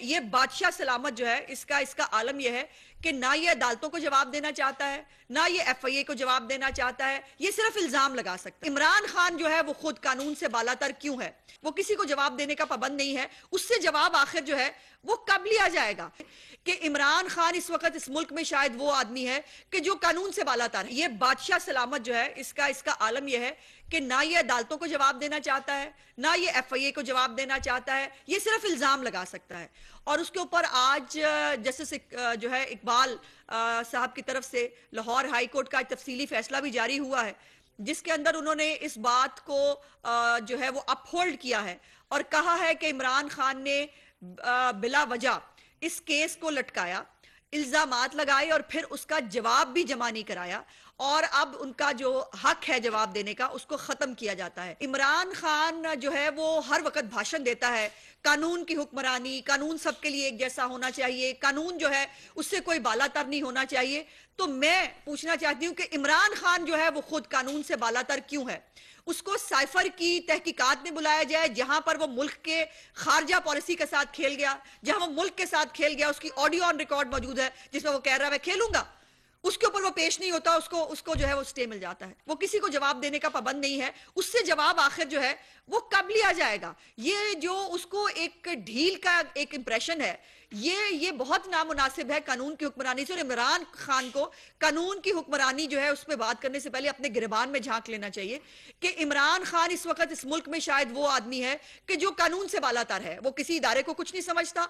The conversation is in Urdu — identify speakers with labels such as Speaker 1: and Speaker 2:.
Speaker 1: یہ بادشاہ سلامت جو ہے اس کا عالم یہ ہے کہ نہ یہ عدالتوں کو جواب دینا چاہتا ہے، نہ یہ ایف آئی اے کو جواب دینا چاہتا ہے، یہ صرف الزام لگا سکتا ہے۔ عمران خان جو ہے وہ خود قانون سے بالاتر کیوں ہے؟ وہ کسی کو جواب دینے کا پابند نہیں ہے، اس سے جواب آخر جو ہے وہ کب لیا جائے گا کہ عمران خان اس وقت اس ملک میں شاید وہ آدمی ہے کہ جو قانون سے بالاتر ہے۔ یہ بادشاہ سلامت جو ہے اس کا عالم یہ ہے کہ نہ یہ عدالتوں کو جواب دینا چاہتا ہے، نہ یہ ایف آئی اے کو جواب دینا چاہتا ہے، یہ صرف الزام لگا سکتا ہے۔ اور اس کے اوپر آج جسٹس جو ہے اقبال صاحب کی طرف سے لاہور ہائی کورٹ کا تفصیلی فیصلہ بھی جاری ہوا ہے، جس کے اندر انہوں نے اس بات کو جو ہے وہ اپ ہولڈ کیا ہے اور کہا ہے کہ عمران خان نے بلا وجہ اس کیس کو لٹکایا، الزامات لگائے اور پھر اس کا جواب بھی جمع نہیں کرایا، اور اب ان کا جو حق ہے جواب دینے کا اس کو ختم کیا جاتا ہے۔ عمران خان جو ہے وہ ہر وقت بھاشن دیتا ہے، قانون کی حکمرانی، قانون سب کے لیے ایک جیسا ہونا چاہیے، قانون جو ہے اس سے کوئی بالاتر نہیں ہونا چاہیے۔ تو میں پوچھنا چاہتی ہوں کہ عمران خان جو ہے وہ خود قانون سے بالاتر کیوں ہے؟ اس کو سائفر کی تحقیقات میں بلایا جائے، جہاں پر وہ ملک کے خارجہ پالیسی کے ساتھ کھیل گیا، جہاں وہ ملک کے ساتھ کھیل گیا، اس کی آڈیو آن ریکارڈ موجود ہے جس میں وہ کہہ رہا ہے میں کھیلوں گا، اس کے اوپر وہ پیش نہیں ہوتا، اس کو جو ہے وہ سٹے مل جاتا ہے۔ وہ کسی کو جواب دینے کا پابند نہیں ہے، اس سے جواب آخر جو ہے وہ کب لیا جائے گا؟ یہ جو اس کو ایک ڈھیل کا ایک امپریشن ہے، یہ بہت نامناسب ہے قانون کی حکمرانی سے، اور عمران خان کو قانون کی حکمرانی جو ہے اس پہ بات کرنے سے پہلے اپنے گریبان میں جھانک لینا چاہیے کہ عمران خان اس وقت اس ملک میں شاید وہ آدمی ہے کہ جو قانون سے بالاتر ہے، وہ کسی ادارے کو کچھ نہیں سمجھتا۔